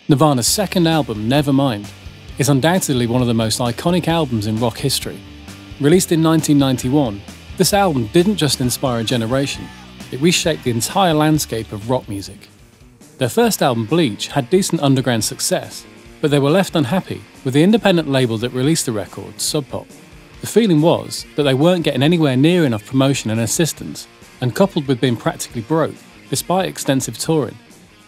Nirvana's second album, Nevermind, is undoubtedly one of the most iconic albums in rock history. Released in 1991, this album didn't just inspire a generation, it reshaped the entire landscape of rock music. Their first album, Bleach, had decent underground success, but they were left unhappy with the independent label that released the record, Sub Pop. The feeling was that they weren't getting anywhere near enough promotion and assistance, and coupled with being practically broke, despite extensive touring,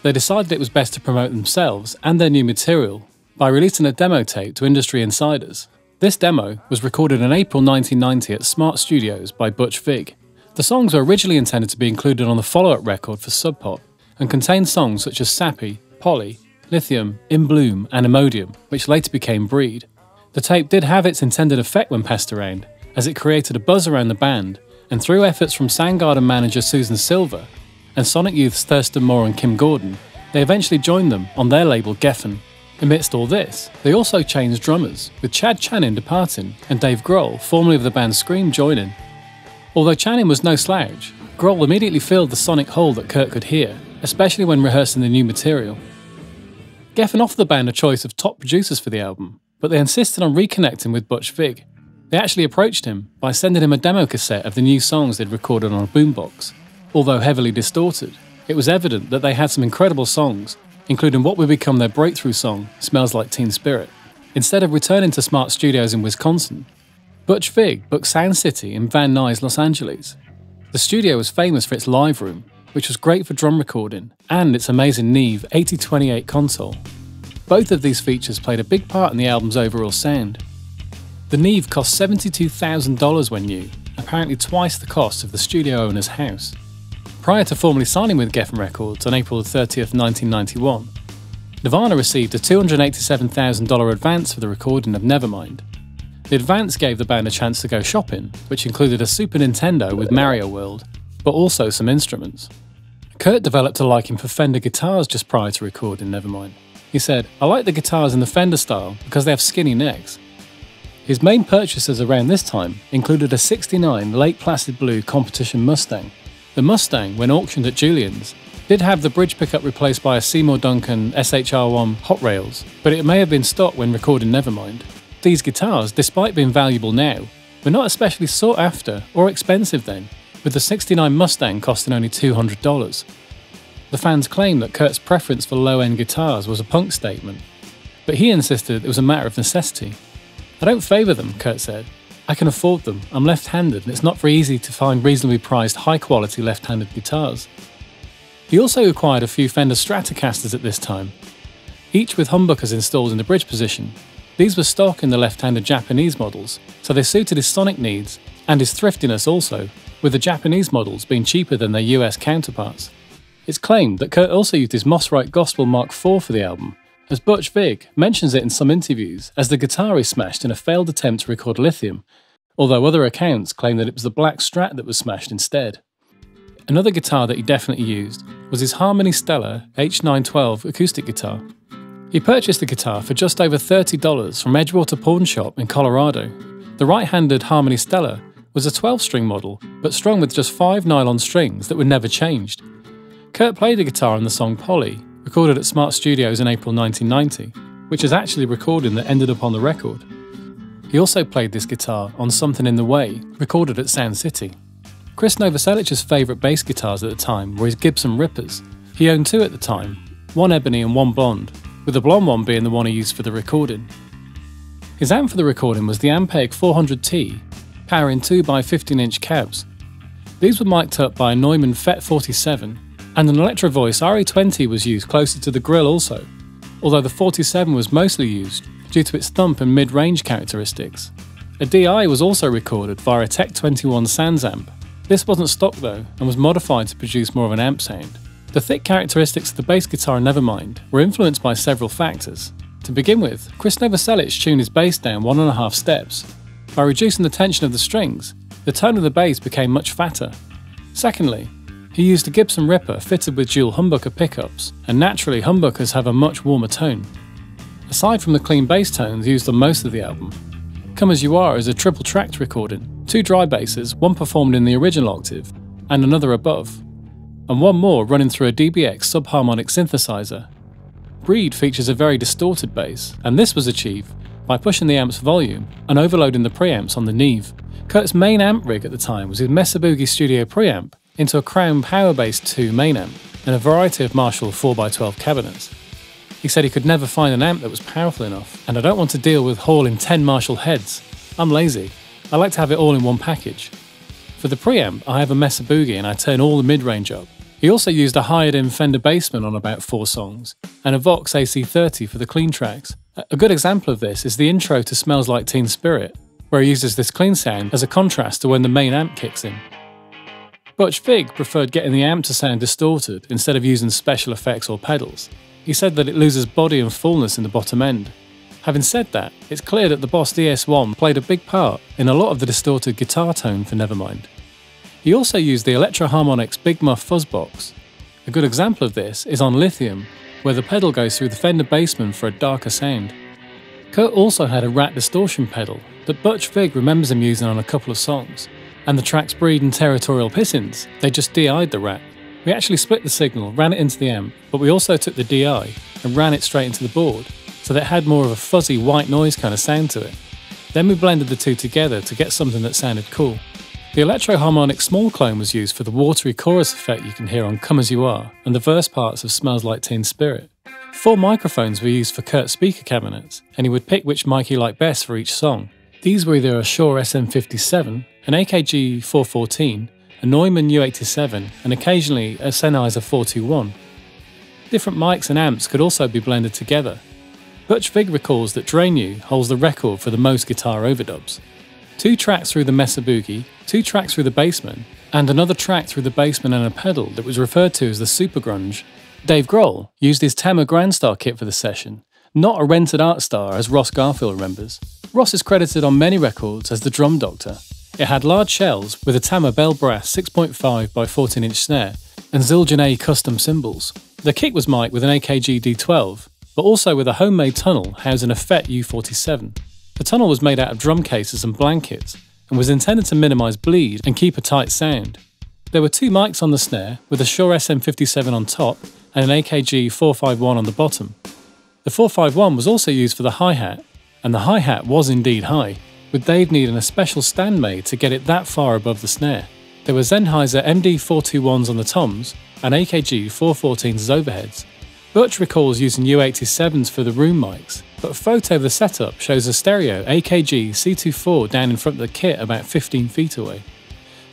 they decided it was best to promote themselves and their new material by releasing a demo tape to industry insiders. This demo was recorded in April 1990 at Smart Studios by Butch Vig. The songs were originally intended to be included on the follow-up record for Sub Pop and contained songs such as Sappy, Polly, Lithium, In Bloom and Imodium, which later became Breed. The tape did have its intended effect when passed around, as it created a buzz around the band, and through efforts from Soundgarden manager Susan Silver and Sonic Youth's Thurston Moore and Kim Gordon, they eventually joined them on their label Geffen. Amidst all this, they also changed drummers, with Chad Channing departing and Dave Grohl, formerly of the band Scream, joining. Although Channing was no slouch, Grohl immediately filled the sonic hole that Kurt could hear, especially when rehearsing the new material. Geffen offered the band a choice of top producers for the album, but they insisted on reconnecting with Butch Vig. They actually approached him by sending him a demo cassette of the new songs they'd recorded on a boombox. Although heavily distorted, it was evident that they had some incredible songs, including what would become their breakthrough song, Smells Like Teen Spirit. Instead of returning to Smart Studios in Wisconsin, Butch Vig booked Sound City in Van Nuys, Los Angeles. The studio was famous for its live room, which was great for drum recording, and its amazing Neve 8028 console. Both of these features played a big part in the album's overall sound. The Neve cost $72,000 when new, apparently twice the cost of the studio owner's house. Prior to formally signing with Geffen Records on April 30th, 1991, Nirvana received a $287,000 advance for the recording of Nevermind. The advance gave the band a chance to go shopping, which included a Super Nintendo with Mario World, but also some instruments. Kurt developed a liking for Fender guitars just prior to recording Nevermind. He said, "I like the guitars in the Fender style because they have skinny necks." His main purchases around this time included a '69 Lake Placid Blue Competition Mustang. The Mustang, when auctioned at Julien's, did have the bridge pickup replaced by a Seymour Duncan SHR1 Hot Rails, but it may have been stock when recording Nevermind. These guitars, despite being valuable now, were not especially sought after or expensive then, with the '69 Mustang costing only $200. The fans claimed that Kurt's preference for low-end guitars was a punk statement, but he insisted it was a matter of necessity. "I don't favour them," Kurt said. "I can afford them, I'm left-handed and it's not very easy to find reasonably priced high-quality left-handed guitars." He also acquired a few Fender Stratocasters at this time, each with humbuckers installed in the bridge position. These were stock in the left-handed Japanese models, so they suited his sonic needs and his thriftiness also, with the Japanese models being cheaper than their US counterparts. It's claimed that Kurt also used his Moss-Rite Gospel Mark IV for the album, as Butch Vig mentions it in some interviews as the guitar he smashed in a failed attempt to record Lithium, although other accounts claim that it was the black Strat that was smashed instead. Another guitar that he definitely used was his Harmony Stellar H912 acoustic guitar. He purchased the guitar for just over $30 from Edgewater Pawn Shop in Colorado. The right-handed Harmony Stellar was a 12-string model, but strung with just 5 nylon strings that were never changed. Kurt played the guitar on the song Polly, recorded at Smart Studios in April 1990, which is actually a recording that ended up on the record. He also played this guitar on Something in the Way, recorded at Sound City. Chris Novoselic's favourite bass guitars at the time were his Gibson Rippers. He owned 2 at the time, one ebony and one blonde, with the blonde one being the one he used for the recording. His amp for the recording was the Ampeg 400T, powering 2x15-inch cabs. These were mic'd up by a Neumann FET 47, and an Electro Voice RE20 was used closer to the grill also, although the 47 was mostly used due to its thump and mid-range characteristics. A DI was also recorded via a Tech 21 Sans amp. This wasn't stock though, and was modified to produce more of an amp sound. The thick characteristics of the bass guitar in Nevermind were influenced by several factors. To begin with, Chris Novoselic tuned his bass down 1.5 steps. By reducing the tension of the strings, the tone of the bass became much fatter. Secondly, he used a Gibson Ripper fitted with dual humbucker pickups, and naturally humbuckers have a much warmer tone. Aside from the clean bass tones used on most of the album, Come As You Are is a triple-tracked recording, 2 dry basses, one performed in the original octave, and another above, and one more running through a DBX subharmonic synthesizer. Breed features a very distorted bass, and this was achieved by pushing the amp's volume and overloading the preamps on the Neve. Kurt's main amp rig at the time was his Mesa Boogie Studio preamp into a Crown Powerbase 2 main amp and a variety of Marshall 4x12 cabinets. He said he could never find an amp that was powerful enough, and I don't want to deal with hauling 10 Marshall heads. I'm lazy. I like to have it all in one package. For the preamp, I have a Mesa Boogie and I turn all the mid-range up. He also used a hired-in Fender Bassman on about 4 songs, and a Vox AC30 for the clean tracks. A good example of this is the intro to Smells Like Teen Spirit, where he uses this clean sound as a contrast to when the main amp kicks in. Butch Vig preferred getting the amp to sound distorted instead of using special effects or pedals. He said that it loses body and fullness in the bottom end. Having said that, it's clear that the Boss DS1 played a big part in a lot of the distorted guitar tone for Nevermind. He also used the Electro-Harmonix Big Muff fuzz box. A good example of this is on Lithium, where the pedal goes through the Fender Bassman for a darker sound. Kurt also had a rat distortion pedal that Butch Vig remembers him using on a couple of songs, and the tracks Breed and Territorial Pissins, they just DI'd the rat. We actually split the signal, ran it into the amp, but we also took the DI and ran it straight into the board, so that it had more of a fuzzy white noise kind of sound to it. Then we blended the two together to get something that sounded cool. The Electro-Harmonix small clone was used for the watery chorus effect you can hear on Come As You Are and the verse parts of Smells Like Teen Spirit. 4 microphones were used for Kurt's speaker cabinets, and he would pick which mic he liked best for each song. These were either a Shure SM57, an AKG 414, a Neumann U87, and occasionally a Sennheiser 421. Different mics and amps could also be blended together. Butch Vig recalls that Drainu holds the record for the most guitar overdubs. 2 tracks through the Mesa Boogie, 2 tracks through the Bassman, and another track through the Bassman and a pedal that was referred to as the Super Grunge. Dave Grohl used his Tama Grandstar kit for the session, not a rented Art Star as Ross Garfield remembers. Ross is credited on many records as the drum doctor. It had large shells with a Tama Bell Brass 6.5 by 14-inch snare and Zildjian A custom cymbals. The kit was mic'd with an AKG D12, but also with a homemade tunnel housing a FET U47. The tunnel was made out of drum cases and blankets and was intended to minimise bleed and keep a tight sound. There were 2 mics on the snare with a Shure SM57 on top and an AKG 451 on the bottom. The 451 was also used for the hi-hat, and the hi-hat was indeed high, with Dave needing a special stand made to get it that far above the snare. There were Sennheiser MD421s on the toms and AKG 414s as overheads. Butch recalls using U87s for the room mics, but a photo of the setup shows a stereo AKG C24 down in front of the kit about 15 feet away.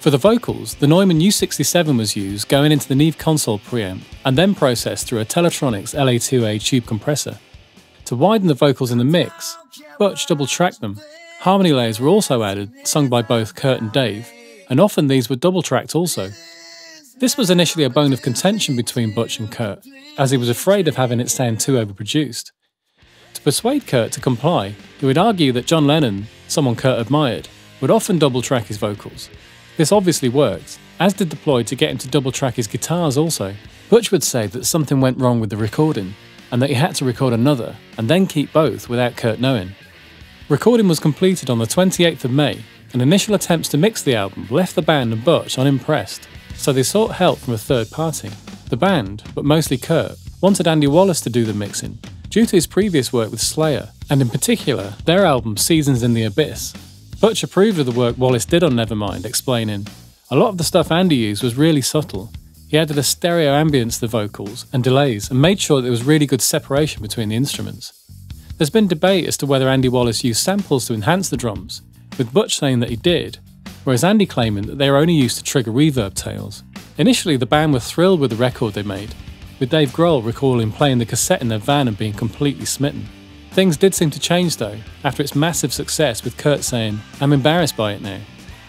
For the vocals, the Neumann U67 was used going into the Neve console preamp and then processed through a Teletronics LA2A tube compressor. To widen the vocals in the mix, Butch double-tracked them. Harmony layers were also added, sung by both Kurt and Dave, and often these were double-tracked also. This was initially a bone of contention between Butch and Kurt, as he was afraid of having it sound too overproduced. To persuade Kurt to comply, he would argue that John Lennon, someone Kurt admired, would often double-track his vocals. This obviously worked, as did the ploy to get him to double-track his guitars also. Butch would say that something went wrong with the recording, and that he had to record another, and then keep both without Kurt knowing. Recording was completed on the 28th of May, and initial attempts to mix the album left the band and Butch unimpressed, so they sought help from a third party. The band, but mostly Kurt, wanted Andy Wallace to do the mixing, due to his previous work with Slayer, and in particular, their album Seasons in the Abyss. Butch approved of the work Wallace did on Nevermind, explaining, "A lot of the stuff Andy used was really subtle. He added a stereo ambience to the vocals and delays and made sure there was really good separation between the instruments." There's been debate as to whether Andy Wallace used samples to enhance the drums, with Butch saying that he did, whereas Andy claiming that they were only used to trigger reverb tails. Initially, the band were thrilled with the record they made, with Dave Grohl recalling playing the cassette in their van and being completely smitten. Things did seem to change though, after its massive success, with Kurt saying, "I'm embarrassed by it now.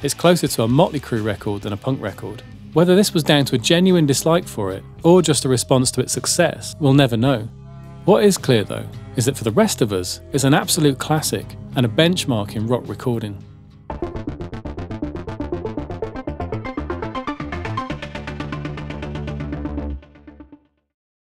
It's closer to a Motley Crue record than a punk record." Whether this was down to a genuine dislike for it, or just a response to its success, we'll never know. What is clear though, is that for the rest of us, it's an absolute classic and a benchmark in rock recording.